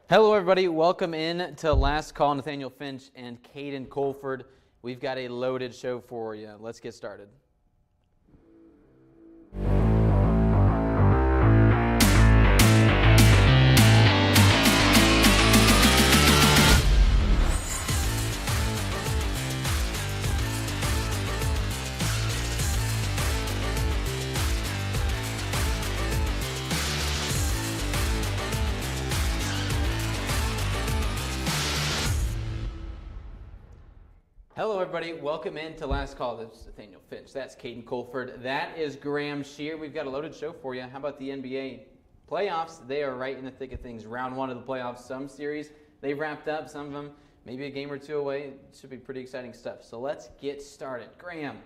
Hello, everybody. Welcome in to Last Call. Nathaniel Finch and Caden Colford. We've got a loaded show for you. Let's get started. Hello, everybody. Welcome in to Last Call. This is Nathaniel Finch. That's Caden Colford. That is Graham Shear. We've got a loaded show for you. How about the NBA playoffs? They are right in the thick of things. Round one of the playoffs. Some series, they've wrapped up. Some of them maybe a game or two away. It should be pretty exciting stuff. So let's get started. Graham,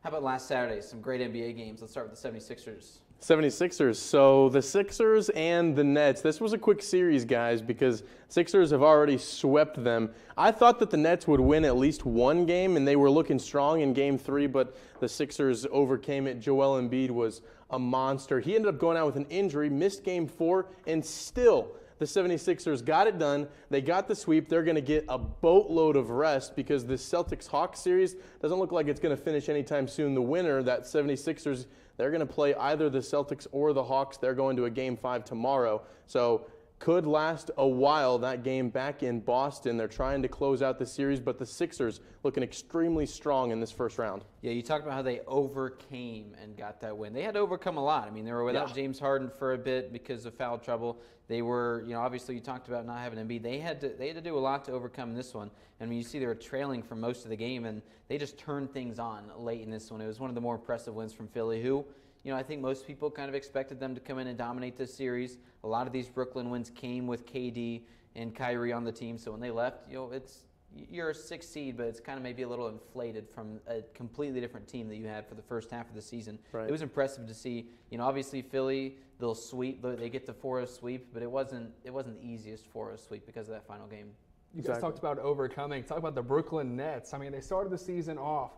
how about last Saturday? Some great NBA games. Let's start with the 76ers. 76ers. So the Sixers and the Nets. This was a quick series, guys, because Sixers have already swept them. I thought that the Nets would win at least one game, and they were looking strong in Game 3, but the Sixers overcame it. Joel Embiid was a monster. He ended up going out with an injury, missed Game 4, and still the 76ers got it done. They got the sweep. They're going to get a boatload of rest because this Celtics-Hawks series doesn't look like it's going to finish anytime soon. The winner, that 76ers, they're going to play either the Celtics or the Hawks. They're going to a Game 5 tomorrow. So could last a while, that game back in Boston. They're trying to close out the series, but the Sixers looking extremely strong in this first round. Yeah, you talked about how they overcame and got that win. They had to overcome a lot. I mean, they were without James Harden for a bit because of foul trouble. They were, obviously you talked about not having Embiid. They had to do a lot to overcome this one. I mean, you see they were trailing for most of the game, and they just turned things on late in this one. It was one of the more impressive wins from Philly, who, I think most people kind of expected them to come in and dominate this series. A lot of these Brooklyn wins came with KD and Kyrie on the team. So when they left, you're a 6th seed, but it's kind of maybe a little inflated from a completely different team that you had for the first half of the season. Right. It was impressive to see. Obviously Philly, they'll sweep, they get the 4-0 sweep, but it wasn't the easiest 4-0 sweep because of that final game. You guys talked about overcoming. Talk about the Brooklyn Nets. I mean, they started the season off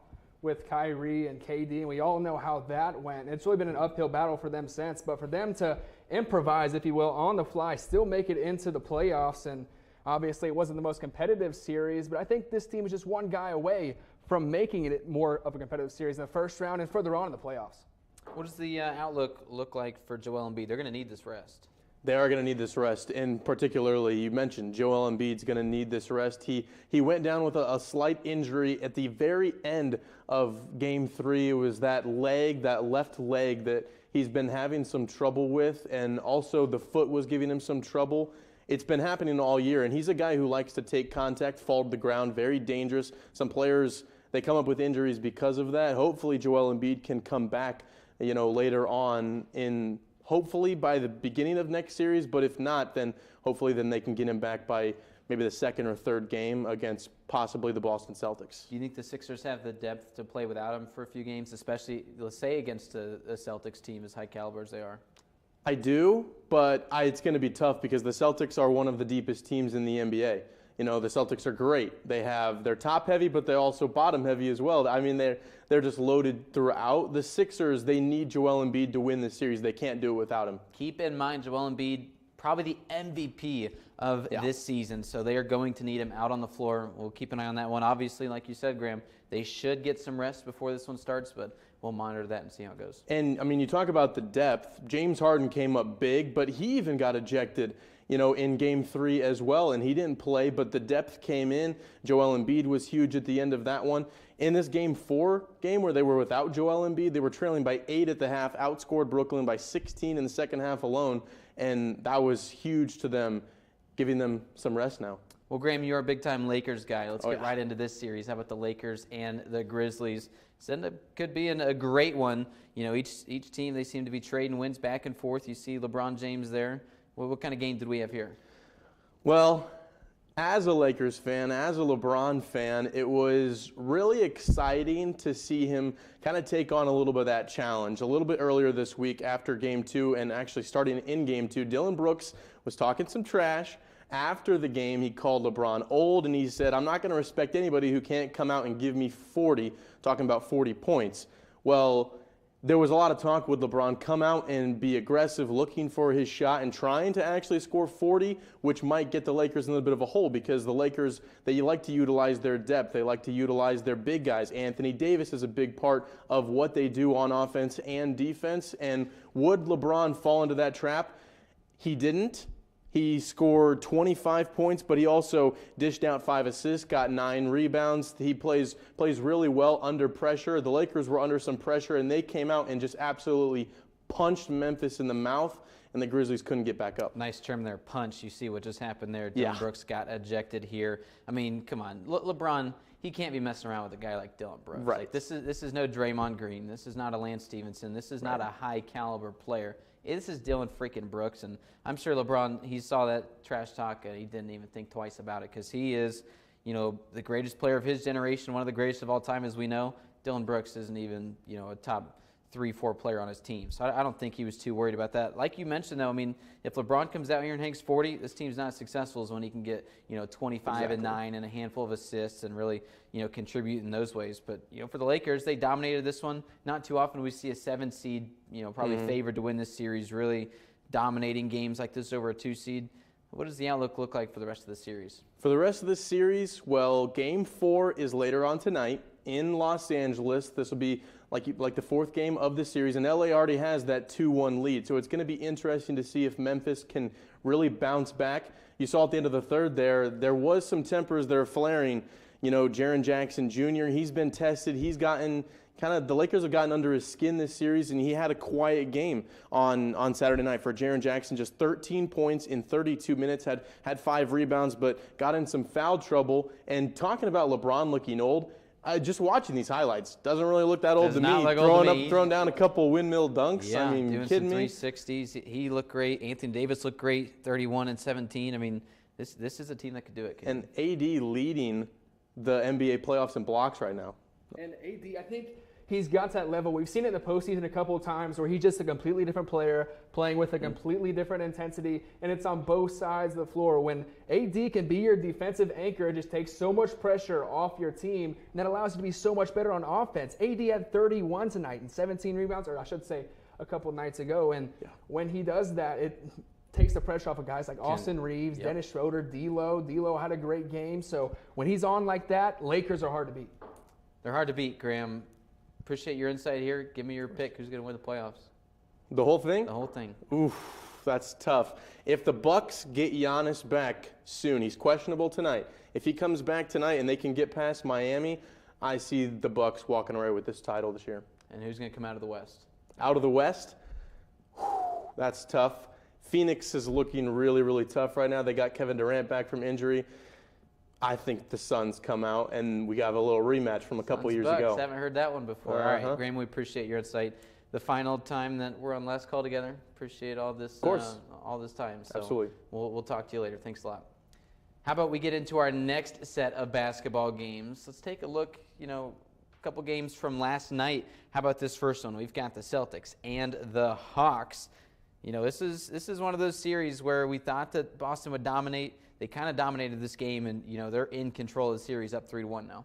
with Kyrie and KD, and we all know how that went. It's really been an uphill battle for them since, but for them to improvise, if you will, on the fly, still make it into the playoffs, and obviously it wasn't the most competitive series, but I think this team is just one guy away from making it more of a competitive series in the first round and further on in the playoffs. What does the outlook look like for Joel Embiid? They're going to need this rest. They are going to need this rest, and particularly, you mentioned Joel Embiid's going to need this rest. He went down with a slight injury at the very end of Game 3. It was that left leg that he's been having some trouble with, and also the foot was giving him some trouble. It's been happening all year, and he's a guy who likes to take contact, fall to the ground, very dangerous. Some players, they come up with injuries because of that. Hopefully, Joel Embiid can come back, later on hopefully by the beginning of next series, but if not, then hopefully they can get him back by maybe the second or third game against possibly the Boston Celtics. Do you think the Sixers have the depth to play without him for a few games, especially, let's say, against a Celtics team as high caliber as they are? I do, but it's going to be tough because the Celtics are one of the deepest teams in the NBA. The Celtics are great. They're top heavy, but they're also bottom heavy as well. I mean, they're just loaded throughout. The Sixers, they need Joel Embiid to win this series. They can't do it without him. Keep in mind, Joel Embiid, probably the MVP of this season, so they are going to need him out on the floor. We'll keep an eye on that one. Obviously, like you said, Graham, they should get some rest before this one starts, but we'll monitor that and see how it goes. And, I mean, you talk about the depth. James Harden came up big, but he even got ejected in Game 3 as well, and he didn't play, but the depth came in. Joel Embiid was huge at the end of that one. In this Game 4 game where they were without Joel Embiid, they were trailing by 8 at the half, outscored Brooklyn by 16 in the second half alone, and that was huge to them, giving them some rest now. Well, Graham, you're a big-time Lakers guy. Let's get right into this series. How about the Lakers and the Grizzlies? Could be a great one. Each team, they seem to be trading wins back and forth. You see LeBron James there. What kind of game did we have here? Well, as a Lakers fan, as a LeBron fan, it was really exciting to see him kind of take on a little bit of that challenge. A little bit earlier this week after Game 2 and actually starting in Game 2, Dillon Brooks was talking some trash. After the game, he called LeBron old, and he said, "I'm not going to respect anybody who can't come out and give me 40, talking about 40 points. Well, there was a lot of talk, would LeBron come out and be aggressive, looking for his shot and trying to actually score 40, which might get the Lakers in a little bit of a hole, because the Lakers, they like to utilize their depth. They like to utilize their big guys. Anthony Davis is a big part of what they do on offense and defense. And would LeBron fall into that trap? He didn't. He scored 25 points, but he also dished out 5 assists, got 9 rebounds. He plays really well under pressure. The Lakers were under some pressure, and they came out and just absolutely punched Memphis in the mouth, and the Grizzlies couldn't get back up. Nice term there, punch. You see what just happened there. Dillon Brooks got ejected here. I mean, come on. LeBron, he can't be messing around with a guy like Dillon Brooks. Right. Like, this is no Draymond Green. This is not a Lance Stevenson. This is not a high-caliber player. This is Dillon freaking Brooks, and I'm sure LeBron, he saw that trash talk, and he didn't even think twice about it, because he is, the greatest player of his generation, one of the greatest of all time, as we know. Dillon Brooks isn't even, a top 3-4 player on his team. So I don't think he was too worried about that. Like you mentioned, though, I mean, if LeBron comes out here and hangs 40, this team's not as successful as when he can get, 25 and 9 and a handful of assists and really, contribute in those ways. But, for the Lakers, they dominated this one. Not too often we see a 7 seed, probably favored to win this series, really dominating games like this over a 2 seed. What does the outlook look like for the rest of the series? For the rest of the series, well, Game 4 is later on tonight in Los Angeles. This will be like the 4th game of the series, and LA already has that 2-1 lead. So it's going to be interesting to see if Memphis can really bounce back. You saw at the end of the 3rd there was some tempers that are flaring. Jaren Jackson Jr., he's been tested. He's gotten the Lakers have gotten under his skin this series, and he had a quiet game on Saturday night. For Jaren Jackson, just 13 points in 32 minutes, had 5 rebounds, but got in some foul trouble. And talking about LeBron looking old, just watching these highlights, doesn't really look that old to me. Throwing down a couple windmill dunks. Yeah, I mean, doing kidding some me? 360s. He looked great. Anthony Davis looked great, 31 and 17. I mean, this is a team that could do it. And AD leading the NBA playoffs in blocks right now. And AD, I think he's got that level. We've seen it in the postseason a couple of times where he's just a completely different player, playing with a completely different intensity, and it's on both sides of the floor. When AD can be your defensive anchor, it just takes so much pressure off your team, and that allows you to be so much better on offense. AD had 31 tonight and 17 rebounds, or I should say a couple of nights ago, and when he does that, it takes the pressure off of guys like Austin Reeves, Dennis Schroeder, D'Lo. D'Lo had a great game. So when he's on like that, Lakers are hard to beat. They're hard to beat, Graham. Appreciate your insight here. Give me your pick. Who's going to win the playoffs? The whole thing? The whole thing. Oof, that's tough. If the Bucks get Giannis back soon, he's questionable tonight. If he comes back tonight and they can get past Miami, I see the Bucks walking away with this title this year. And who's going to come out of the West? Out of the West? That's tough. Phoenix is looking really, really tough right now. They got Kevin Durant back from injury. I think the Suns come out, and we got a little rematch from a couple years ago. Haven't heard that one before. All right, Graham, we appreciate your insight. The final time that we're on Last Call together. Appreciate all this, all this time. So absolutely. We'll talk to you later. Thanks a lot. How about we get into our next set of basketball games? Let's take a look, a couple games from last night. How about this first one? We've got the Celtics and the Hawks. This is one of those series where we thought that Boston would dominate. They kind of dominated this game, and they're in control of the series, up 3-1 now.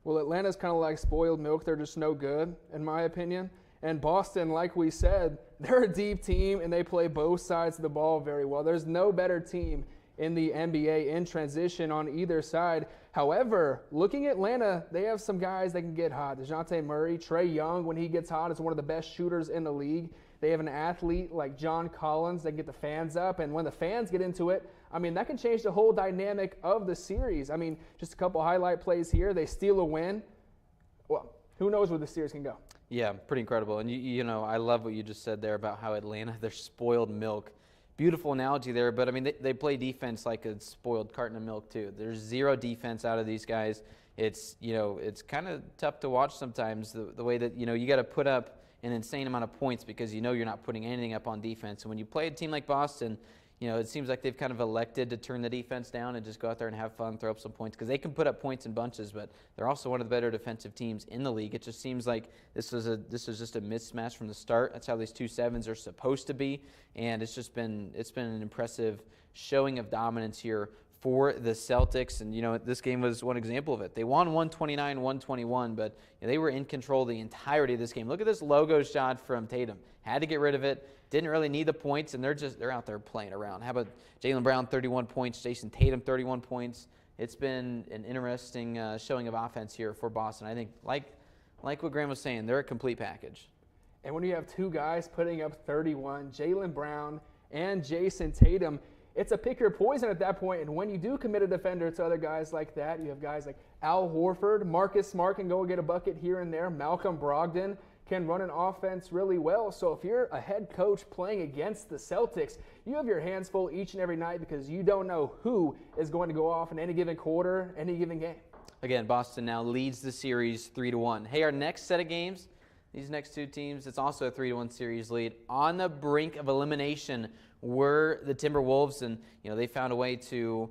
Well, Atlanta's kind of like spoiled milk. They're just no good, in my opinion. And Boston, like we said, they're a deep team, and they play both sides of the ball very well. There's no better team in the NBA in transition on either side. However, looking at Atlanta, they have some guys that can get hot. DeJounte Murray, Trae Young, when he gets hot, is one of the best shooters in the league. They have an athlete like John Collins that can get the fans up, and when the fans get into it, that can change the whole dynamic of the series. Just a couple highlight plays here. They steal a win. Well, who knows where the series can go? Yeah, pretty incredible. And, I love what you just said there about how Atlanta, they're spoiled milk. Beautiful analogy there, but, they play defense like a spoiled carton of milk, too. There's zero defense out of these guys. It's, it's kind of tough to watch sometimes, the way that, you got to put up an insane amount of points because you're not putting anything up on defense. And when you play a team like Boston, it seems like they've kind of elected to turn the defense down and just go out there and have fun, throw up some points, because they can put up points in bunches, but they're also one of the better defensive teams in the league. It just seems like this is just a mismatch from the start. That's how these 2-7s are supposed to be, and it's been an impressive showing of dominance here for the Celtics. And, this game was one example of it. They won 129-121, but they were in control the entirety of this game. Look at this logo shot from Tatum. Had to get rid of it. Didn't really need the points, and they're out there playing around. How about Jaylen Brown, 31 points, Jason Tatum, 31 points. It's been an interesting showing of offense here for Boston. I think, like what Graham was saying, they're a complete package. And when you have two guys putting up 31, Jaylen Brown and Jason Tatum, it's a pick your poison at that point. And when you do commit a defender to other guys like that, you have guys like Al Horford, Marcus Smart can go get a bucket here and there. Malcolm Brogdon can run an offense really well. So if you're a head coach playing against the Celtics, you have your hands full each and every night because you don't know who is going to go off in any given quarter, any given game. Again, Boston now leads the series 3-1. Hey, our next set of games, these next two teams, it's also a 3-1 series lead. On the brink of elimination were the Timberwolves, and they found a way to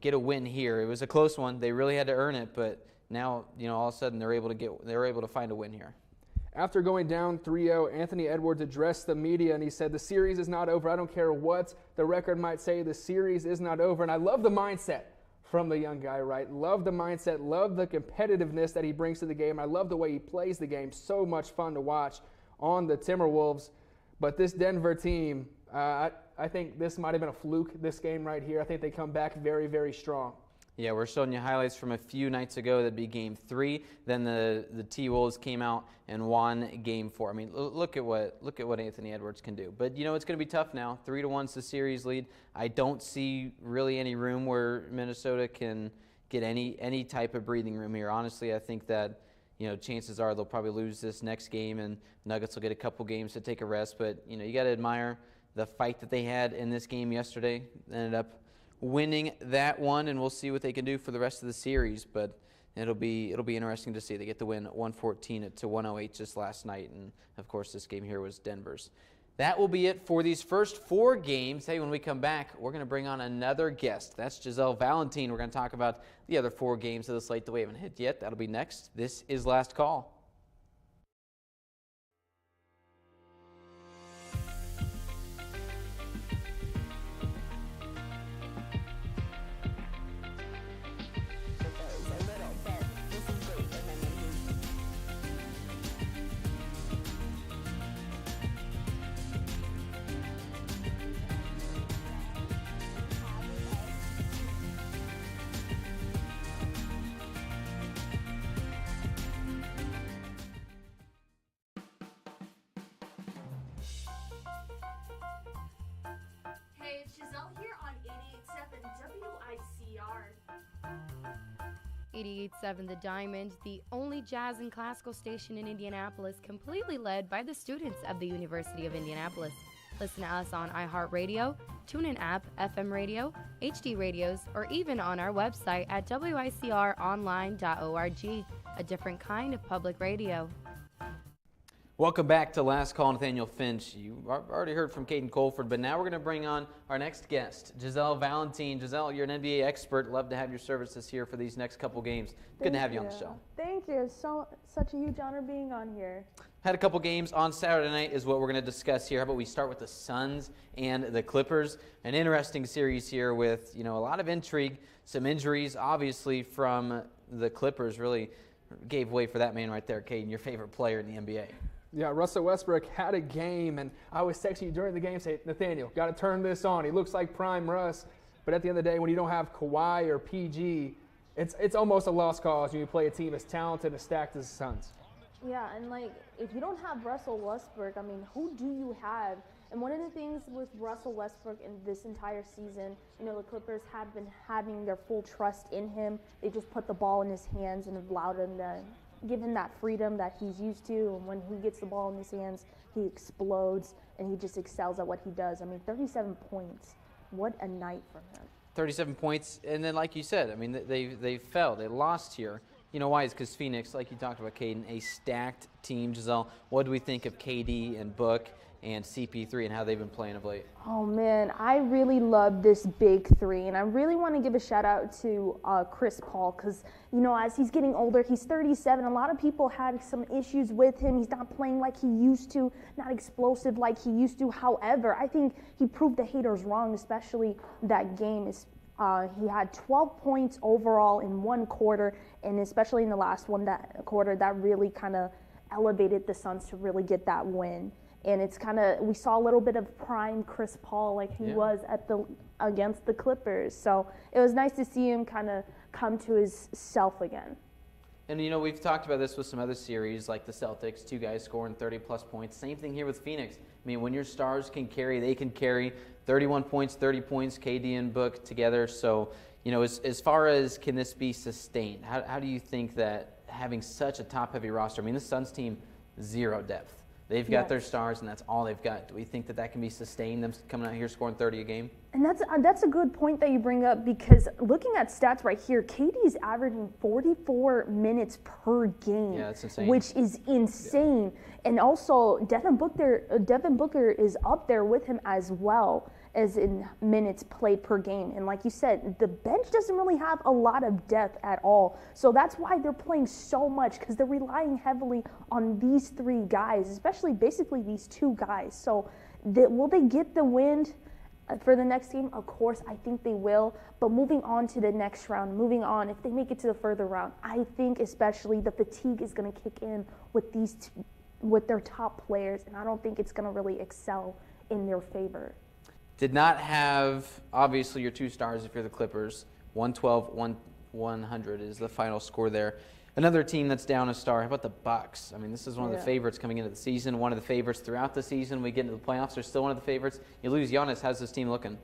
get a win here. It was a close one. They really had to earn it, but now all of a sudden they were able to find a win here. After going down 3-0, Anthony Edwards addressed the media and he said, "The series is not over. I don't care what the record might say. The series is not over." And I love the mindset from the young guy, right? Love the mindset, love the competitiveness that he brings to the game. I love the way he plays the game. So much fun to watch on the Timberwolves. But this Denver team, I think this might have been a fluke, this game right here. I think they come back very, very strong. Yeah, we're showing you highlights from a few nights ago. That'd be Game 3. Then the T-Wolves came out and won Game 4. I mean, look at what Anthony Edwards can do. But it's going to be tough now. 3-1's the series lead. I don't see really any room where Minnesota can get any type of breathing room here. Honestly, I think that chances are they'll probably lose this next game, and Nuggets will get a couple games to take a rest. But you got to admire the fight that they had in this game yesterday. They ended up winning that one, and we'll see what they can do for the rest of the series. But it'll be interesting to see. They get the win 114-108 just last night, and of course this game here was Denver's. That will be it for these first 4 games. Hey, when we come back, we're going to bring on another guest. That's Giselle Valentin. We're going to talk about the other 4 games of the slate that we haven't hit yet. That'll be next. This is Last Call. Hey, it's Giselle here on 88.7 WICR. 88.7 The Diamond, the only jazz and classical station in Indianapolis, completely led by the students of the University of Indianapolis. Listen to us on iHeartRadio, TuneIn app, FM radio, HD radios, or even on our website at wicronline.org, a different kind of public radio. Welcome back to Last Call. Nathaniel Finch. You already heard from Caden Colford, but now we're going to bring on our next guest, Giselle Valentin. Giselle, you're an NBA expert. Love to have your services here for these next couple games. Good to have you on the show. Thank you. Such a huge honor being on here. Had a couple games on Saturday night is what we're going to discuss here. How about we start with the Suns and the Clippers? An interesting series here with, a lot of intrigue, some injuries, obviously, from the Clippers. Really gave way for that man right there, Caden, your favorite player in the NBA. Yeah, Russell Westbrook had a game, and I was texting you during the game, say, "Nathaniel, got to turn this on. He looks like prime Russ." But at the end of the day, when you don't have Kawhi or PG, it's almost a lost cause when you play a team as talented and stacked as the Suns. Yeah, and if you don't have Russell Westbrook, who do you have? And one of the things with Russell Westbrook in this entire season, the Clippers have been having their full trust in him. They just put the ball in his hands and allowed him to give him that freedom that he's used to. And when he gets the ball in his hands, he explodes and he just excels at what he does. 37 points. What a night for him. 37 points, and then like you said, they fell. They lost here. You know why? It's because Phoenix, like you talked about, Caden, a stacked team. Giselle, what do we think of KD and Book and CP3 and how they've been playing of late? Oh man, I really love this big three, and I really want to give a shout out to Chris Paul because, as he's getting older, he's 37. A lot of people had some issues with him. He's not playing like he used to, not explosive like he used to. However, I think he proved the haters wrong, especially that game He had 12 points overall in one quarter, and especially in the last quarter, that really kind of elevated the Suns to really get that win. And it's kind of, we saw a little bit of prime Chris Paul like he was against the Clippers. So it was nice to see him kind of come to his self again. And, you know, we've talked about this with some other series like the Celtics, 2 guys scoring 30-plus points. Same thing here with Phoenix. I mean, when your stars can carry, they can carry 31 points, 30 points, KD and Book together. So, you know, as far as can this be sustained, how do you think that having such a top-heavy roster, I mean, the Suns team, 0 depth. They've got their stars, and that's all they've got. Do we think that that can be sustained, them coming out here scoring 30 a game? And that's a good point that you bring up, because looking at stats right here, KD is averaging 44 minutes per game. Yeah, that's insane. Which is insane. Yeah. And also, Devin Booker is up there with him as well as in minutes played per game. And like you said, the bench doesn't really have a lot of depth at all. So that's why they're playing so much, because they're relying heavily on these 3 guys, especially basically these 2 guys. So will they get the win for the next game? Of course, I think they will. But moving on to the next round, if they make it to the further round, I think especially the fatigue is going to kick in with their top players, and I don't think it's going to really excel in their favor. Did not have, obviously, your 2 stars if you're the Clippers. 112-100 is the final score there. Another team that's down a star. How about the Bucks? I mean, this is one of the favorites coming into the season, one of the favorites throughout the season. We get into the playoffs, they're still one of the favorites. You lose Giannis, how's this team looking?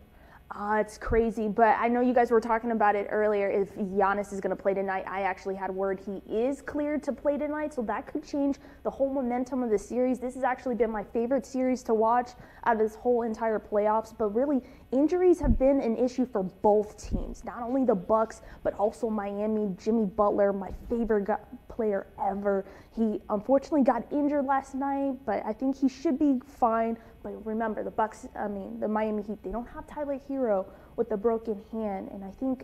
It's crazy, but I know you guys were talking about it earlier. If Giannis is going to play tonight, I actually had word he is cleared to play tonight, so that could change the whole momentum of the series. This has actually been my favorite series to watch out of this whole entire playoffs, but really, injuries have been an issue for both teams. Not only the Bucks, but also Miami. Jimmy Butler, my favorite player ever. He unfortunately got injured last night, but I think he should be fine. But remember, the Miami Heat, they don't have Tyler Hero with a broken hand, and I think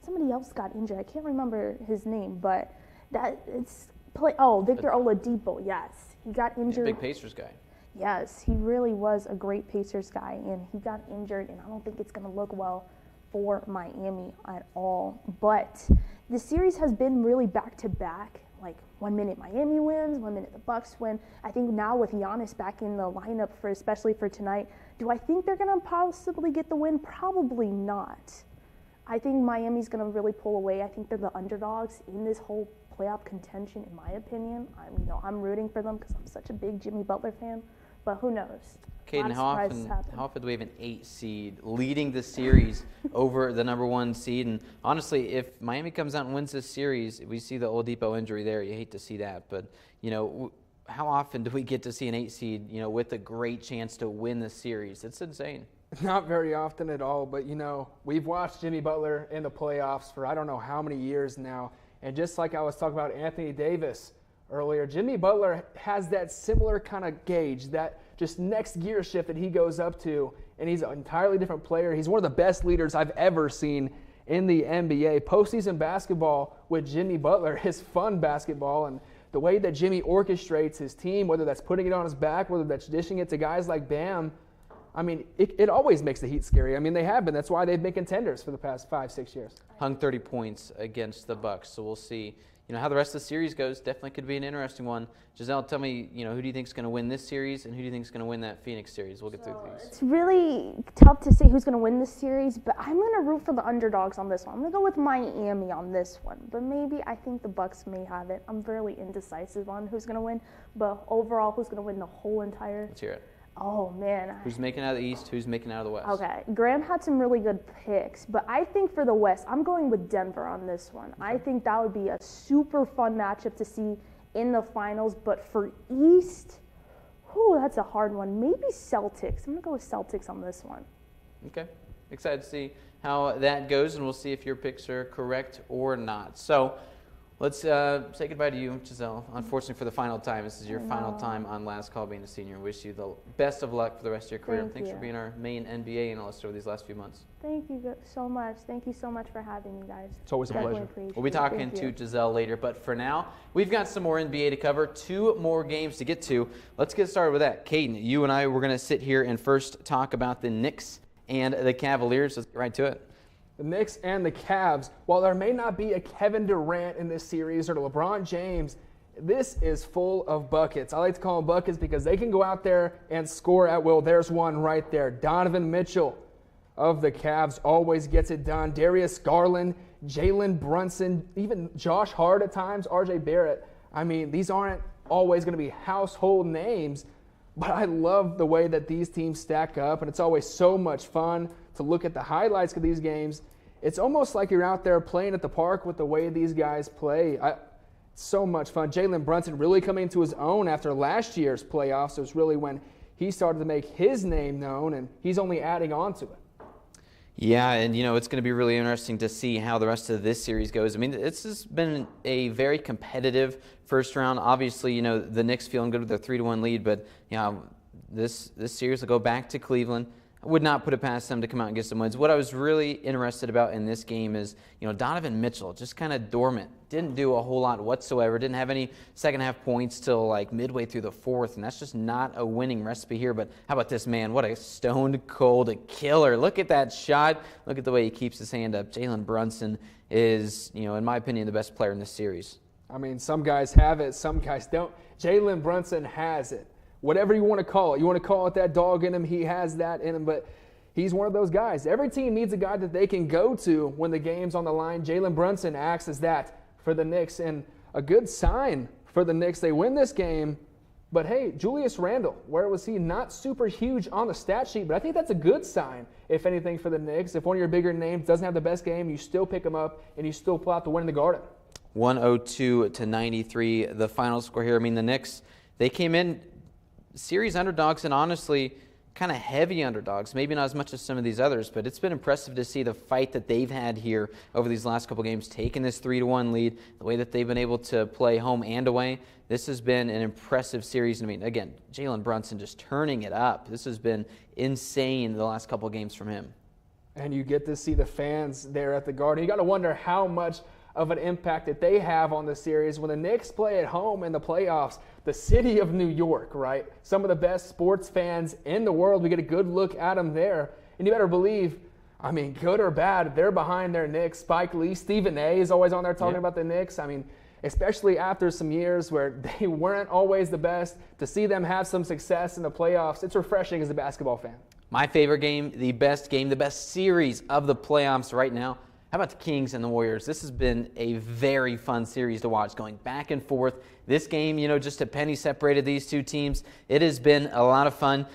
somebody else got injured. I can't remember his name, but Victor Oladipo. Yes, he got injured. Big Pacers guy. Yes, he really was a great Pacers guy, and he got injured, and I don't think it's going to look well for Miami at all. But the series has been really back-to-back. Like 1 minute Miami wins, 1 minute the Bucks win. I think now with Giannis back in the lineup especially for tonight, do I think they're going to possibly get the win? Probably not. I think Miami's going to really pull away. I think they're the underdogs in this whole playoff contention, in my opinion. I'm rooting for them because I'm such a big Jimmy Butler fan, but who knows? Caden, how often do we have an 8 seed leading the series over the number 1 seed? And honestly, if Miami comes out and wins this series, we see the Oladipo injury there. You hate to see that, but you know, how often do we get to see an 8 seed, you know, with a great chance to win the series? It's insane. Not very often at all, but you know, we've watched Jimmy Butler in the playoffs for I don't know how many years now, and just like I was talking about Anthony Davis earlier, Jimmy Butler has that similar kind of gauge, that just next gear shift that he goes up to, and he's an entirely different player. He's one of the best leaders I've ever seen in the NBA. Postseason basketball with Jimmy Butler is fun basketball, and the way that Jimmy orchestrates his team, whether that's putting it on his back, whether that's dishing it to guys like Bam, I mean, it always makes the Heat scary. I mean, they have been. That's why they've been contenders for the past 5-6 years. Hung 30 points against the Bucks, so we'll see. You know, how the rest of the series goes definitely could be an interesting one. Giselle, tell me, you know, who do you think is going to win this series and who do you think is going to win that Phoenix series? We'll get through these. It's really tough to say who's going to win this series, but I'm going to root for the underdogs on this one. I'm going to go with Miami on this one, but maybe I think the Bucks may have it. I'm fairly indecisive on who's going to win, but overall, who's going to win the whole entire? Let's hear it. Oh, man. Who's making out of the East? Who's making out of the West? Okay. Graham had some really good picks, but I think for the West, I'm going with Denver on this one. Okay. I think that would be a super fun matchup to see in the finals, but for East, that's a hard one. Maybe Celtics. I'm going to go with Celtics on this one. Okay. Excited to see how that goes, and we'll see if your picks are correct or not. So let's say goodbye to you, Giselle. Unfortunately, for the final time, this is your final time on Last Call being a senior. Wish you the best of luck for the rest of your career. Thanks for being our main NBA analyst over these last few months. Thank you so much. Thank you so much for having me, guys. It's always a pleasure. We'll be talking to Giselle later, but for now, we've got some more NBA to cover, 2 more games to get to. Let's get started with that. Caden, you and I, we're going to sit here and first talk about the Knicks and the Cavaliers. Let's get right to it. The Knicks and the Cavs, while there may not be a Kevin Durant in this series or LeBron James, this is full of buckets. I like to call them buckets because they can go out there and score at will. There's one right there. Donovan Mitchell of the Cavs always gets it done. Darius Garland, Jalen Brunson, even Josh Hart at times, RJ Barrett. I mean, these aren't always going to be household names, but I love the way that these teams stack up, and it's always so much fun to look at the highlights of these games. It's almost like you're out there playing at the park with the way these guys play. So much fun. Jalen Brunson really coming into his own after last year's playoffs. It was really when he started to make his name known, and he's only adding on to it. Yeah, and it's going to be really interesting to see how the rest of this series goes. I mean, this has been a very competitive first round. Obviously, the Knicks feeling good with their 3-1 lead, but this series will go back to Cleveland. I would not put it past them to come out and get some wins. What I was really interested about in this game is, Donovan Mitchell just kind of dormant. Didn't do a whole lot whatsoever. Didn't have any second half points till like midway through the fourth, and that's just not a winning recipe here. But how about this man? What a stone cold killer. Look at that shot. Look at the way he keeps his hand up. Jalen Brunson is, in my opinion, the best player in this series. I mean, some guys have it, some guys don't. Jalen Brunson has it. Whatever you want to call it. You want to call it that dog in him, he has that in him, but he's one of those guys. Every team needs a guy that they can go to when the game's on the line. Jalen Brunson acts as that for the Knicks, and a good sign for the Knicks. They win this game, but hey, Julius Randle, where was he? Not super huge on the stat sheet, but I think that's a good sign, if anything, for the Knicks. If one of your bigger names doesn't have the best game, you still pick him up, and you still pull out the win in the Garden. 102-93, the final score here. I mean, the Knicks, they came in series underdogs, and honestly kind of heavy underdogs, maybe not as much as some of these others, but it's been impressive to see the fight that they've had here over these last couple games, taking this 3-1 lead, the way that they've been able to play home and away. This has been an impressive series. I mean, again, Jalen Brunson just turning it up. This has been insane the last couple games from him. And you get to see the fans there at the Garden. You got to wonder how much of an impact that they have on the series when the Knicks play at home in the playoffs. The city of New York, right? Some of the best sports fans in the world. We get a good look at them there. And you better believe, I mean, good or bad, they're behind their Knicks. Spike Lee, Stephen A. is always on there talking about the Knicks. I mean, especially after some years where they weren't always the best, to see them have some success in the playoffs, it's refreshing as a basketball fan. My favorite game, the best series of the playoffs right now. How about the Kings and the Warriors? This has been a very fun series to watch, going back and forth. This game, just a penny separated these two teams. It has been a lot of fun.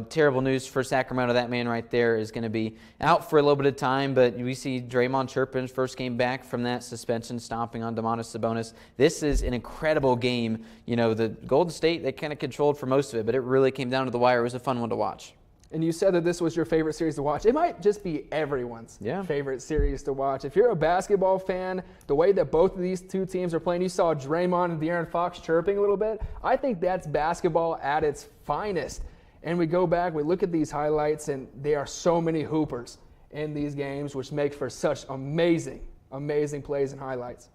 Terrible news for Sacramento. That man right there is going to be out for a little bit of time, but we see Draymond chirping his first game back from that suspension, stomping on Domantas Sabonis. This is an incredible game. The Golden State, they kind of controlled for most of it, but it really came down to the wire. It was a fun one to watch. And you said that this was your favorite series to watch. It might just be everyone's favorite series to watch. If you're a basketball fan, the way that both of these two teams are playing, you saw Draymond and De'Aaron Fox chirping a little bit. I think that's basketball at its finest. And we go back, we look at these highlights, and there are so many hoopers in these games, which makes for such amazing, amazing plays and highlights.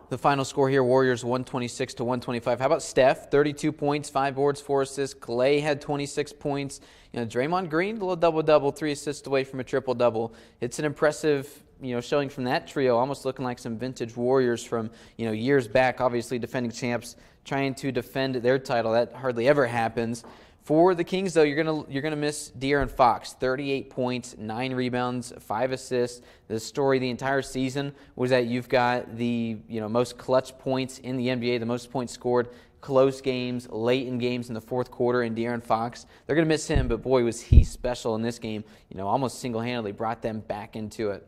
The final score here, Warriors 126-125. How about Steph? 32 points, 5 boards, 4 assists. Klay had 26 points. Draymond Green, a little double-double, 3 assists away from a triple-double. It's an impressive, showing from that trio, almost looking like some vintage Warriors from, years back. Obviously, defending champs, trying to defend their title. That hardly ever happens. For the Kings, though, you're gonna miss De'Aaron Fox. 38 points, 9 rebounds, 5 assists. The story the entire season was that you've got the most clutch points in the NBA, the most points scored, close games, late in games in the fourth quarter, and De'Aaron Fox. They're gonna miss him, but boy, was he special in this game. Almost single-handedly brought them back into it.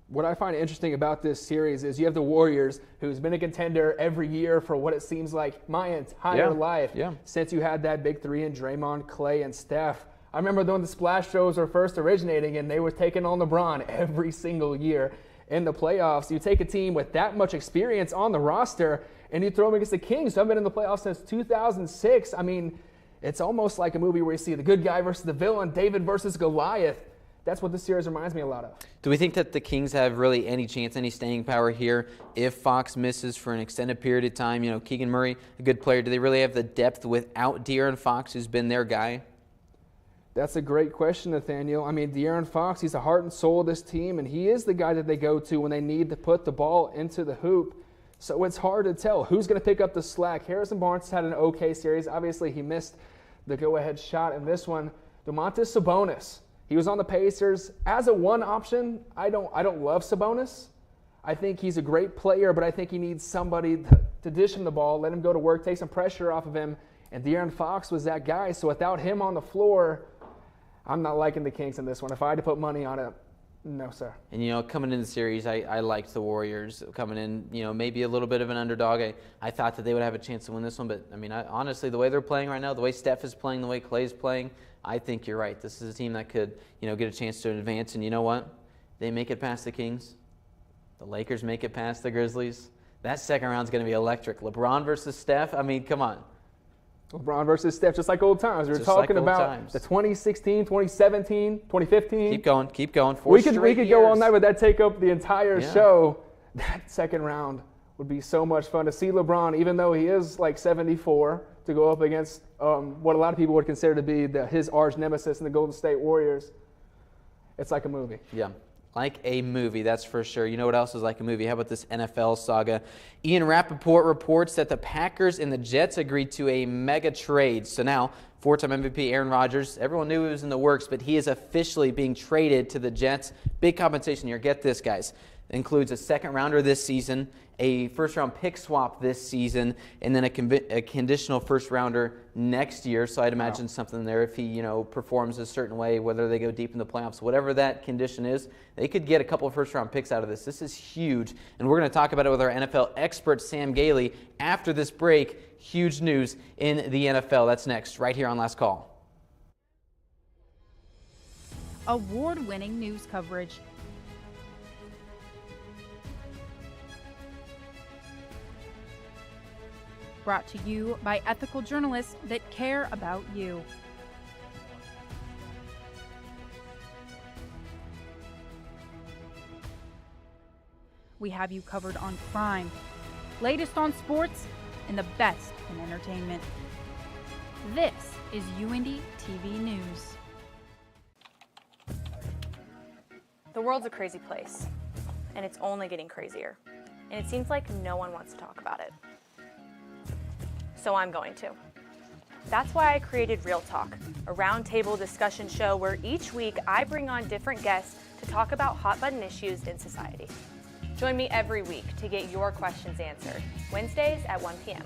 What I find interesting about this series is you have the Warriors, who's been a contender every year for what it seems like my entire life since you had that big three in Draymond, Klay, and Steph. I remember when the splash shows were first originating and they were taking on LeBron every single year in the playoffs. You take a team with that much experience on the roster and you throw them against the Kings, who have been in the playoffs since 2006. I mean, it's almost like a movie where you see the good guy versus the villain, David versus Goliath. That's what this series reminds me a lot of. Do we think that the Kings have really any chance, any staying power here if Fox misses for an extended period of time? Keegan Murray, a good player. Do they really have the depth without De'Aaron Fox, who's been their guy? That's a great question, Nathaniel. I mean, De'Aaron Fox, he's the heart and soul of this team, and he is the guy that they go to when they need to put the ball into the hoop. So it's hard to tell who's going to pick up the slack. Harrison Barnes had an okay series. Obviously, he missed the go-ahead shot in this one. Domantas Sabonis, he was on the Pacers as a one option. I don't love Sabonis. I think he's a great player, but I think he needs somebody to dish him the ball, let him go to work, take some pressure off of him. And De'Aaron Fox was that guy. So without him on the floor, I'm not liking the Kings in this one. If I had to put money on it, no, sir. And, coming into the series, I liked the Warriors coming in, maybe a little bit of an underdog. I thought that they would have a chance to win this one. But, honestly, the way they're playing right now, the way Steph is playing, the way Klay's playing, I think you're right. This is a team that could, get a chance to advance. And you know what? They make it past the Kings. The Lakers make it past the Grizzlies. That second round is going to be electric. LeBron versus Steph, come on. LeBron versus Steph, just like old times. We were talking about the 2016, 2017, 2015. Keep going. We could go all night, but that take up the entire show. That second round would be so much fun to see LeBron, even though he is like 74, to go up against what a lot of people would consider to be his arch nemesis in the Golden State Warriors. It's like a movie. Yeah. Like a movie, that's for sure. You know what else is like a movie? How about this NFL saga? Ian Rappaport reports that the Packers and the Jets agreed to a mega trade. So now, four-time MVP Aaron Rodgers, everyone knew he was in the works, but he is officially being traded to the Jets. Big compensation here. Get this, guys. Includes a second-rounder this season, a first-round pick swap this season, and then a conditional first-rounder next year. So I'd imagine something there if he, performs a certain way, whether they go deep in the playoffs, whatever that condition is, they could get a couple of first-round picks out of this. This is huge, and we're going to talk about it with our NFL expert, Sam Gailey, after this break. Huge news in the NFL. That's next, right here on Last Call. Award-winning news coverage. Brought to you by ethical journalists that care about you. We have you covered on crime, latest on sports, and the best in entertainment. This is UINDYTV News. The world's a crazy place, and it's only getting crazier. And it seems like no one wants to talk about it. So I'm going to. That's why I created Real Talk, a roundtable discussion show where each week I bring on different guests to talk about hot-button issues in society. Join me every week to get your questions answered, Wednesdays at 1 p.m.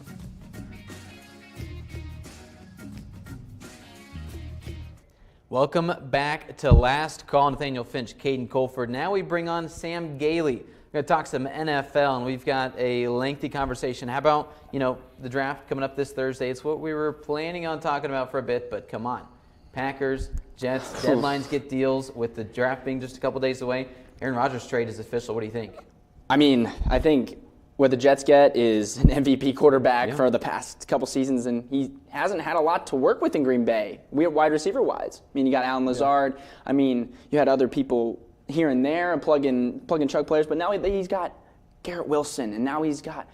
Welcome back to Last Call. Nathaniel Finch, Caden Colford. Now we bring on Sam Gailey. We're going to talk some NFL, and we've got a lengthy conversation. How about, the draft coming up this Thursday? It's what we were planning on talking about for a bit, but come on. Packers, Jets, deadlines get deals with the draft being just a couple days away. Aaron Rodgers' trade is official. What do you think? I think what the Jets get is an MVP quarterback for the past couple seasons, and he hasn't had a lot to work with in Green Bay, wide receiver-wise. You got Alan Lazard. You had other people here and there and plug in chug players, but now he's got Garrett Wilson, and now he's got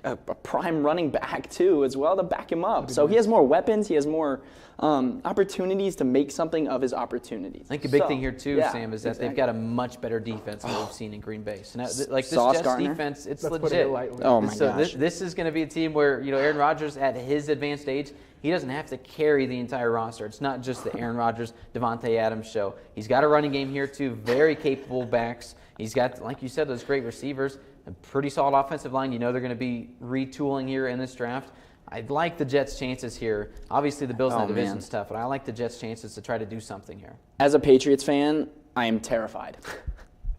a prime running back too as well to back him up. So he has more weapons, he has more opportunities to make something of his opportunities. I think the big thing here too, Sam, is that they've got a much better defense than we've seen in Green Bay. So now, this Jets defense, it's legit. Oh my gosh. This is going to be a team where Aaron Rodgers at his advanced age, he doesn't have to carry the entire roster. It's not just the Aaron Rodgers, Devontae Adams show. He's got a running game here too, very capable backs. He's got, like you said, those great receivers, a pretty solid offensive line. They're going to be retooling here in this draft. I like the Jets' chances here. Obviously, the Bills in the division is tough, but I like the Jets' chances to try to do something here. As a Patriots fan, I am terrified.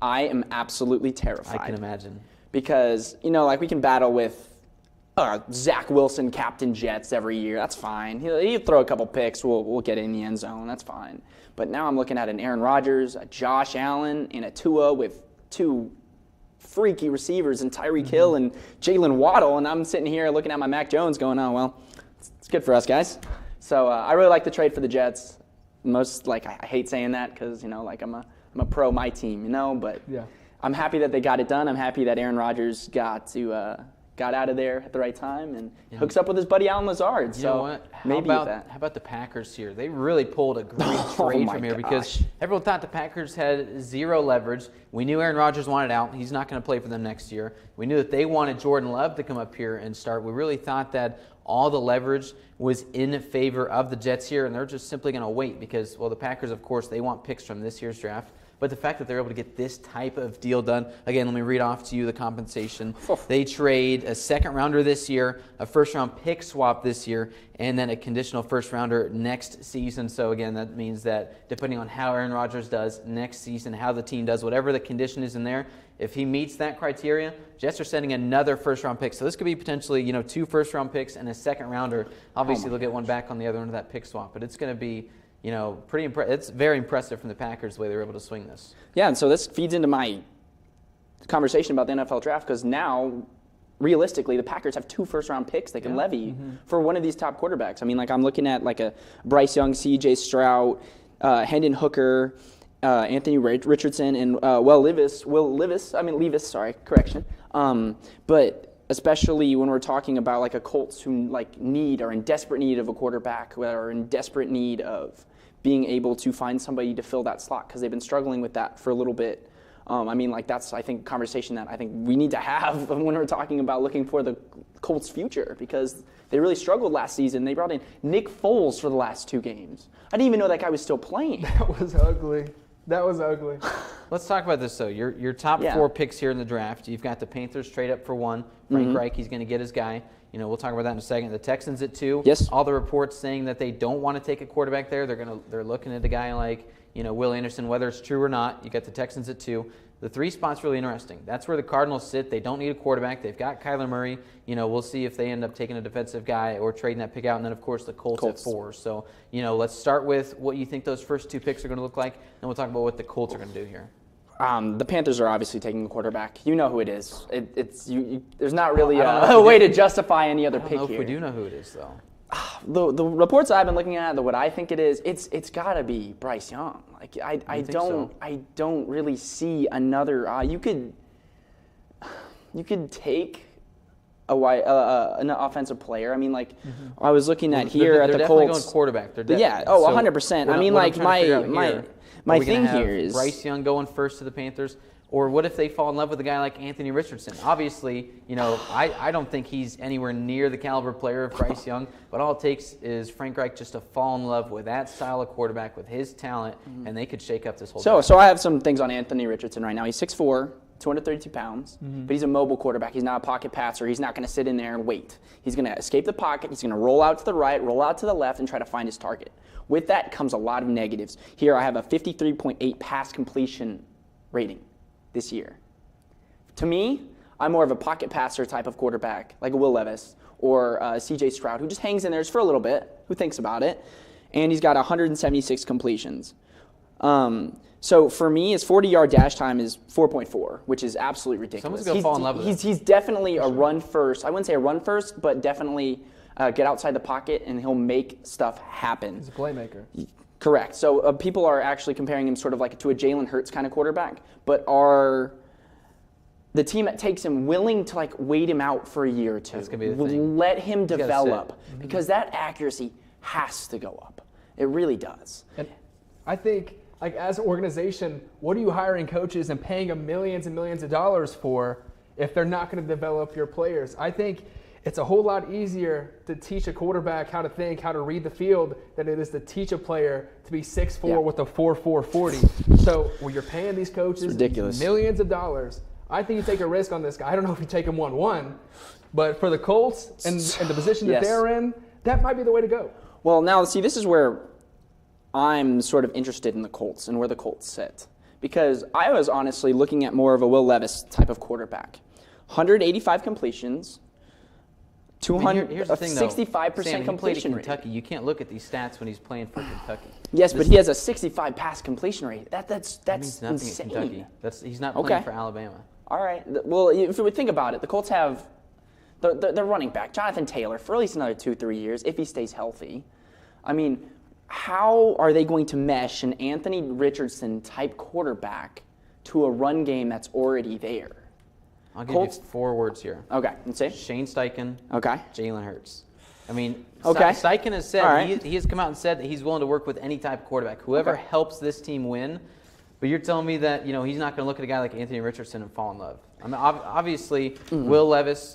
I am absolutely terrified. I can imagine. Because, we can battle with Zach Wilson, captain Jets every year. That's fine. He'll throw a couple picks. We'll get in the end zone. That's fine. But now I'm looking at an Aaron Rodgers, a Josh Allen, and a Tua with two freaky receivers and Tyreek Hill and Jalen Waddle, and I'm sitting here looking at my Mac Jones going, oh, well, it's good for us, guys. So I really like the trade for the Jets. I hate saying that because, I'm a pro my team, but I'm happy that they got it done. I'm happy that Aaron Rodgers got to got out of there at the right time and hooks up with his buddy Alan Lazard. You know what? How about the Packers here? They really pulled a great trade from here because everyone thought the Packers had zero leverage. We knew Aaron Rodgers wanted out. He's not going to play for them next year. We knew that they wanted Jordan Love to come up here and start. We really thought that all the leverage was in favor of the Jets here, and they're just simply going to wait because, well, the Packers, of course, they want picks from this year's draft. But the fact that they're able to get this type of deal done, again, let me read off to you the compensation. They trade a second-rounder this year, a first-round pick swap this year, and then a conditional first-rounder next season. So, again, that means that depending on how Aaron Rodgers does next season, how the team does, whatever the condition is in there, if he meets that criteria, Jets are sending another first-round pick. So this could be potentially, 2 first-round picks and a second-rounder. Obviously, they'll get one back on the other end of that pick swap, but it's going to be pretty impressive. It's very impressive from the Packers the way they were able to swing this. Yeah, and so this feeds into my conversation about the NFL draft because now, realistically, the Packers have 2 first-round picks they can levy for one of these top quarterbacks. I mean, like I'm looking at like a Bryce Young, C.J. Stroud, Hendon Hooker, Anthony Richardson, and Levis. But especially when we're talking about like a Colts who are in desperate need of a quarterback, who are in desperate need of being able to find somebody to fill that slot because they've been struggling with that for a little bit. That's, I think, a conversation that I think we need to have when we're talking about looking for the Colts' future because they really struggled last season. They brought in Nick Foles for the last 2 games. I didn't even know that guy was still playing. That was ugly. Let's talk about this, though. Your top 4 picks here in the draft. You've got the Panthers trade up for 1. Frank Reich, he's going to get his guy. We'll talk about that in a second. The Texans at 2. Yes. All the reports saying that they don't want to take a quarterback there. They're looking at a guy like Will Anderson, whether it's true or not. You got the Texans at 2. The 3 spot's really interesting. That's where the Cardinals sit. They don't need a quarterback. They've got Kyler Murray. We'll see if they end up taking a defensive guy or trading that pick out. And then, of course, the Colts. At 4. So, let's start with what you think those first 2 picks are going to look like, and we'll talk about what the Colts are going to do here. The Panthers are obviously taking a quarterback. You know who it is. There's not really a way to justify any other pick here. I don't know if we do know who it is, though. The reports I've been looking at, what I think it is, it's got to be Bryce Young. I don't really see another. You could take an offensive player. I mean, I was looking at here at the Colts. They're definitely going quarterback. They're definitely, 100%. I mean, my thing here is Bryce Young going first to the Panthers. Or what if they fall in love with a guy like Anthony Richardson? Obviously, I don't think he's anywhere near the caliber player of Bryce Young, but all it takes is Frank Reich just to fall in love with that style of quarterback, with his talent, and they could shake up this whole thing. So I have some things on Anthony Richardson right now. He's 6'4", 232 pounds, but he's a mobile quarterback. He's not a pocket passer. He's not going to sit in there and wait. He's going to escape the pocket. He's going to roll out to the right, roll out to the left, and try to find his target. With that comes a lot of negatives. Here I have a 53.8 pass completion rating this year. To me, I'm more of a pocket passer type of quarterback, like a Will Levis or C.J. Stroud, who just hangs in there for a little bit, who thinks about it, and he's got 176 completions. So for me, his 40-yard dash time is 4.4, which is absolutely ridiculous. Someone's going to fall in love with it. He's definitely a run first. I wouldn't say a run first, but definitely get outside the pocket, and he'll make stuff happen. He's a playmaker. Correct. So people are actually comparing him sort of like to a Jalen Hurts kind of quarterback, but are the team that takes him willing to wait him out for a year or 2? That's gonna be the thing. Let him develop because that accuracy has to go up. It really does. And I think, as an organization, what are you hiring coaches and paying them millions and millions of dollars for if they're not going to develop your players? I think it's a whole lot easier to teach a quarterback how to think, how to read the field, than it is to teach a player to be 6'4" with a 4.4 40. So when you're paying these coaches millions of dollars, I think you take a risk on this guy. I don't know if you take him 1-1, but for the Colts and the position that they're in, that might be the way to go. Well, now, see, this is where I'm sort of interested in the Colts and where the Colts sit. Because I was honestly looking at more of a Will Levis type of quarterback. 185 completions, 65% completion rate. Kentucky. You can't look at these stats when he's playing for Kentucky. Yes, but he has a 65 pass completion rate. That's means nothing insane. at Kentucky. He's not playing for Alabama. All right. Well, if you would think about it, the Colts have their running back, Jonathan Taylor, for at least another 2-3 years, if he stays healthy. I mean, how are they going to mesh an Anthony Richardson type quarterback to a run game that's already there? I'll give Colts. you 4 words here. Okay, let's see. Shane Steichen, Okay. Jalen Hurts. I mean, Okay. Steichen has said, All right. he has come out and said that he's willing to work with any type of quarterback, whoever Okay. helps this team win. But you're telling me that, he's not going to look at a guy like Anthony Richardson and fall in love. I mean, obviously, Will Levis,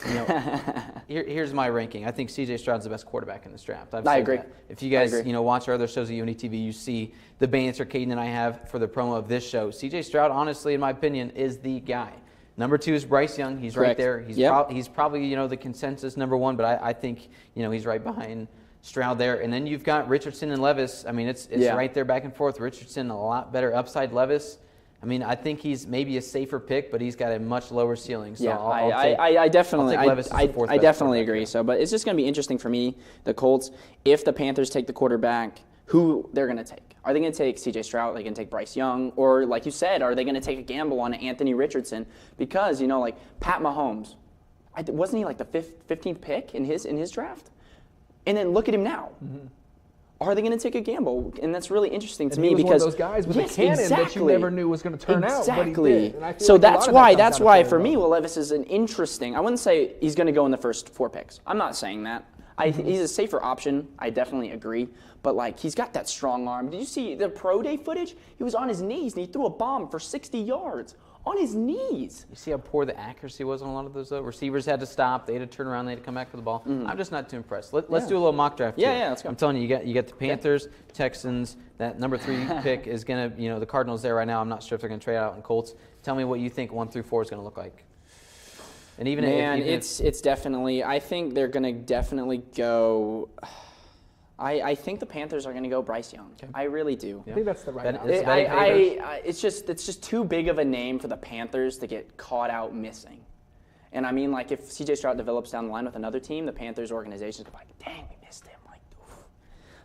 here's my ranking. I think C.J. Stroud's the best quarterback in this draft. I agree. That. If you guys, watch our other shows at UINDYTV, you see the banter Caden and I have for the promo of this show. C.J. Stroud, honestly, in my opinion, is the guy. Number 2 is Bryce Young. He's Correct. right there. He's probably, the consensus number 1, but I think, he's right behind Stroud there. And then you've got Richardson and Levis. I mean, it's right there back and forth. Richardson, a lot better upside. Levis, I mean, I think he's maybe a safer pick, but he's got a much lower ceiling. So I definitely agree. Here. So, but it's just going to be interesting for me, the Colts, if the Panthers take the quarterback, who they're going to take. Are they going to take C.J. Stroud? Are they going to take Bryce Young? Or, like you said, are they going to take a gamble on Anthony Richardson? Because, like Pat Mahomes, wasn't he like the 15th pick in his draft? And then look at him now. Mm-hmm. Are they going to take a gamble? And that's really interesting to me because he was one of those guys with a cannon that you never knew was going to turn out. But he did. And I feel so like that's why for me, Will Levis is an interesting. I wouldn't say he's going to go in the first 4 picks. I'm not saying that. He's a safer option. I definitely agree. But he's got that strong arm. Did you see the pro day footage? He was on his knees and he threw a bomb for 60 yards. On his knees. You see how poor the accuracy was on a lot of those, though? Receivers had to stop. They had to turn around. They had to come back for the ball. I'm just not too impressed. Let's do a little mock draft here. Yeah, let's go. I'm telling you, you got the Panthers, Texans. That number 3 pick is going to, the Cardinals there right now. I'm not sure if they're going to trade out in Colts. Tell me what you think 1 through 4 is going to look like. And even it's definitely. I think they're going to definitely go. I think the Panthers are going to go Bryce Young. Okay. I really do. I think that's the right answer. It's just too big of a name for the Panthers to get caught out missing. And I mean, if C.J. Stroud develops down the line with another team, the Panthers organization is like, dang, we missed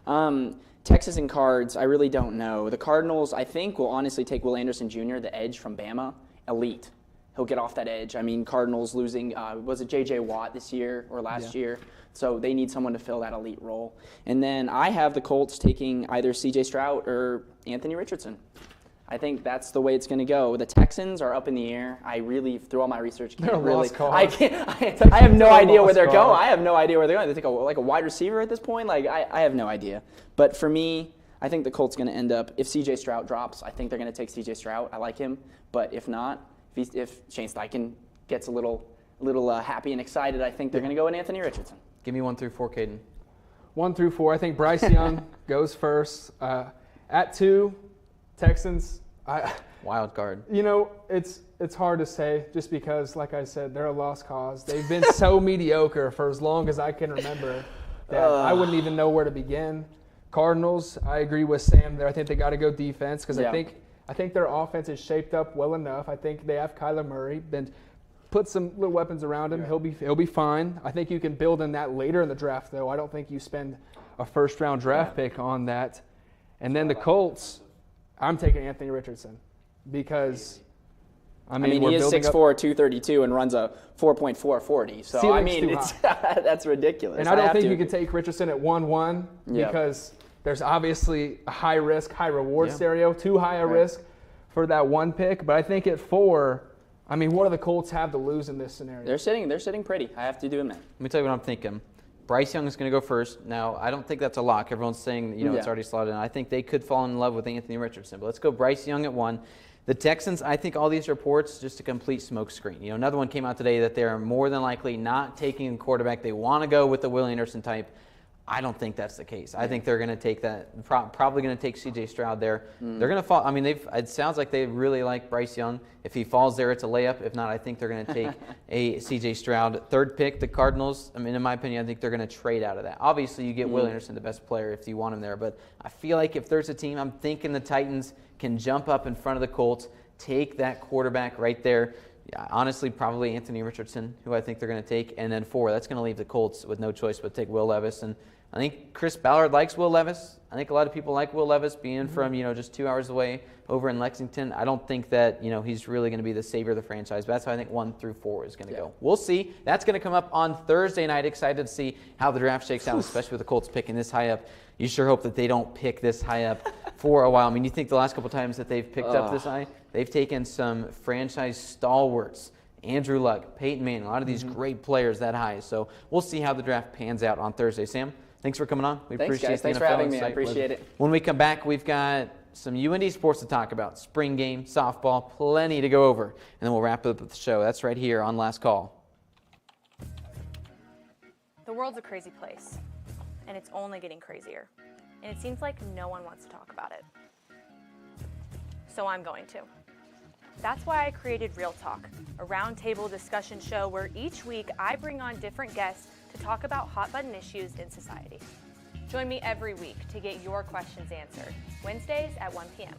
him. Texas and Cards, I really don't know. The Cardinals, I think, will honestly take Will Anderson Jr., the edge from Bama, elite. He'll get off that edge. I mean, Cardinals losing, was it J.J. Watt this year or last year? So they need someone to fill that elite role. And then I have the Colts taking either C.J. Stroud or Anthony Richardson. I think that's the way it's going to go. The Texans are up in the air. I really, through all my research, can't really. I have no idea where they're going. I have no idea where they're going. They take a wide receiver at this point. I have no idea. But for me, I think the Colts going to end up. If C.J. Stroud drops, I think they're going to take C.J. Stroud. I like him. But if not, if Shane Steichen gets a little happy and excited, I think they're going to go with Anthony Richardson. Give me 1 through 4, Caden. 1 through 4. I think Bryce Young goes first. At 2, Texans. Wild card. It's hard to say just because, like I said, they're a lost cause. They've been so mediocre for as long as I can remember that I wouldn't even know where to begin. Cardinals, I agree with Sam there. I think they got to go defense because I think their offense is shaped up well enough. I think they have Kyler Murray. Put some little weapons around him. He'll be fine. I think you can build in that later in the draft, though. I don't think you spend a first-round draft pick on that. And then the Colts, I'm taking Anthony Richardson because, I mean he is 6'4", 232, and runs a 4.440. So, that's ridiculous. And I don't think you can take Richardson at 1-1 because there's obviously a high-risk, high-reward scenario, too high a risk for that 1 pick. But I think at 4, what do the Colts have to lose in this scenario? They're sitting pretty. I have to do admit. Let me tell you what I'm thinking. Bryce Young is going to go first. Now, I don't think that's a lock. Everyone's saying, it's already slotted in. I think they could fall in love with Anthony Richardson. But let's go Bryce Young at 1. The Texans, I think all these reports, just a complete smokescreen. Another one came out today that they're more than likely not taking a quarterback. They want to go with the Will Anderson type. I don't think that's the case. I think they're going to take that. Probably going to take C.J. Stroud there. They're going to fall. It sounds like they really like Bryce Young. If he falls there, it's a layup. If not, I think they're going to take a C.J. Stroud. 3rd pick, the Cardinals. In my opinion, I think they're going to trade out of that. Obviously, you get Will Anderson, the best player, if you want him there. But I feel like if there's a team, I'm thinking the Titans can jump up in front of the Colts, take that quarterback right there. Honestly, probably Anthony Richardson, who I think they're going to take. And then 4, that's going to leave the Colts with no choice but take Will Levis. And I think Chris Ballard likes Will Levis. I think a lot of people like Will Levis being from, just 2 hours away over in Lexington. I don't think that, he's really going to be the savior of the franchise. But that's how I think 1 through 4 is going to go. We'll see. That's going to come up on Thursday night. Excited to see how the draft shakes out, especially with the Colts picking this high up. You sure hope that they don't pick this high up for a while. You think the last couple times that they've picked up this high, they've taken some franchise stalwarts. Andrew Luck, Peyton Manning, a lot of these great players that high. So we'll see how the draft pans out on Thursday. Sam, thanks for coming on. We Thanks, appreciate guys. the Thanks NFL for having me. I insight. appreciate it. When we come back, we've got some UIndy sports to talk about. Spring game, softball, plenty to go over. And then we'll wrap up with the show. That's right here on Last Call. The world's a crazy place, and it's only getting crazier. And it seems like no one wants to talk about it. So I'm going to. That's why I created Real Talk, a roundtable discussion show where each week I bring on different guests to talk about hot-button issues in society. Join me every week to get your questions answered, Wednesdays at 1 p.m.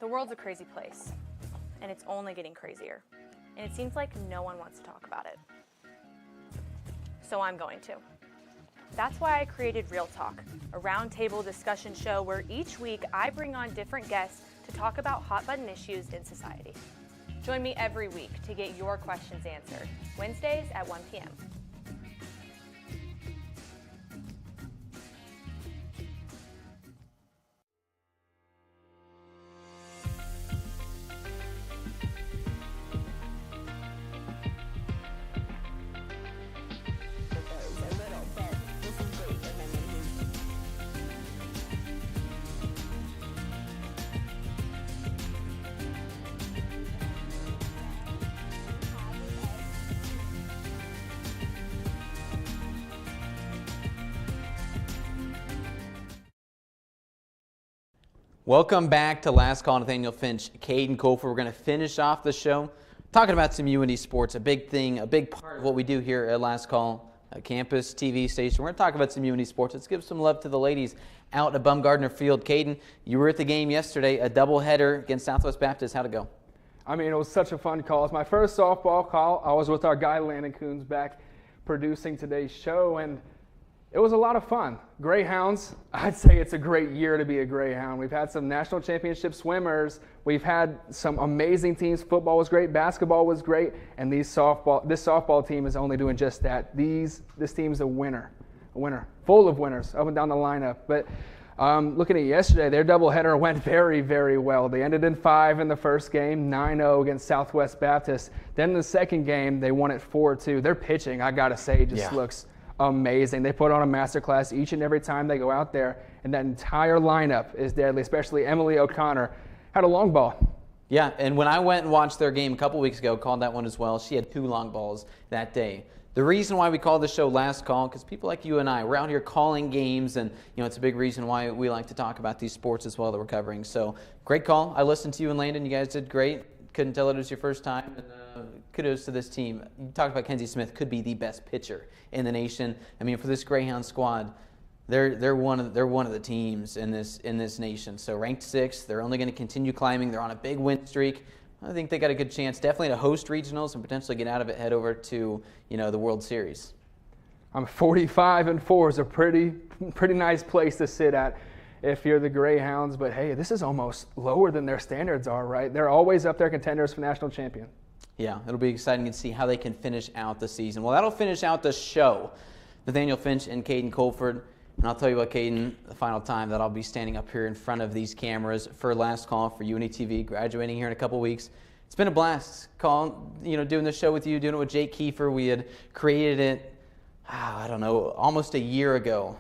The world's a crazy place, and it's only getting crazier. And it seems like no one wants to talk about it. So I'm going to. That's why I created Real Talk, a roundtable discussion show where each week I bring on different guests to talk about hot-button issues in society. Join me every week to get your questions answered, Wednesdays at 1 p.m. Welcome back to Last Call. Nathaniel Finch, Caden Colfer. We're going to finish off the show talking about some UIndy sports, a big thing, a big part of what we do here at Last Call, a campus TV station. We're going to talk about some UIndy sports. Let's give some love to the ladies out at Baumgardner Field. Caden, you were at the game yesterday, a doubleheader against Southwest Baptist. How'd it go? I mean, it was such a fun call. It's my first softball call. I was with our guy Landon Coons back producing today's show, and it was a lot of fun. Greyhounds, I'd say it's a great year to be a Greyhound. We've had some national championship swimmers. We've had some amazing teams. Football was great. Basketball was great. And this softball team is only doing just that. This team's a winner, full of winners up and down the lineup. But looking at yesterday, their doubleheader went very, very well. They ended in 5 in the first game, 9-0 against Southwest Baptist. Then in the second game, they won it 4-2. Their pitching, I got to say, just looks amazing. They put on a masterclass each and every time they go out there, and that entire lineup is deadly, especially Emily O'Connor had a long ball. Yeah, and when I went and watched their game a couple weeks ago, called that one as well, she had 2 long balls that day. The reason why we call this show Last Call, because people like you and I, we're out here calling games, and it's a big reason why we like to talk about these sports as well that we're covering. So, great call. I listened to you and Landon. You guys did great. Couldn't tell it was your first time. And kudos to this team. You talked about Kenzie Smith could be the best pitcher in the nation. I mean, for this Greyhound squad, they're one of the teams in this nation. So ranked 6th, they're only going to continue climbing. They're on a big win streak. I think they got a good chance, definitely to host regionals and potentially get out of it, head over to the World Series. 45-4 is a pretty nice place to sit at if you're the Greyhounds, but hey, this is almost lower than their standards are, right? They're always up there contenders for national champion. Yeah, it'll be exciting to see how they can finish out the season. Well, that'll finish out the show. Nathaniel Finch and Caden Colford. And I'll tell you what, Caden, the final time that I'll be standing up here in front of these cameras for Last Call for UINDYTV, graduating here in a couple weeks. It's been a blast, doing this show with you, doing it with Jake Kiefer. We had created it, I don't know, almost a year ago,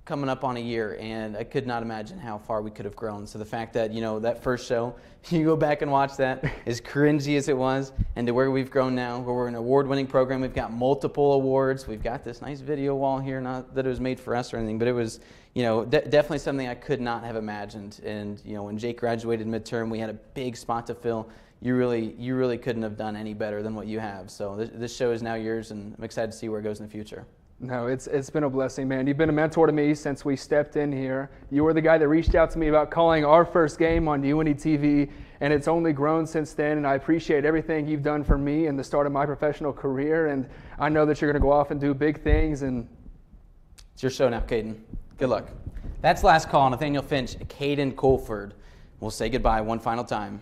coming up on a year, and I could not imagine how far we could have grown. So the fact that, that first show, you go back and watch that, as cringy as it was, and to where we've grown now, where we're an award-winning program. We've got multiple awards. We've got this nice video wall here, not that it was made for us or anything, but it was, definitely something I could not have imagined. And, when Jake graduated midterm, we had a big spot to fill. You really couldn't have done any better than what you have. So this show is now yours, and I'm excited to see where it goes in the future. No, it's been a blessing, man. You've been a mentor to me since we stepped in here. You were the guy that reached out to me about calling our first game on UINDYTV, and it's only grown since then, and I appreciate everything you've done for me in the start of my professional career, and I know that you're going to go off and do big things. And it's your show now, Caden. Good luck. That's last call. Nathaniel Finch, Caden Colford. We'll say goodbye one final time.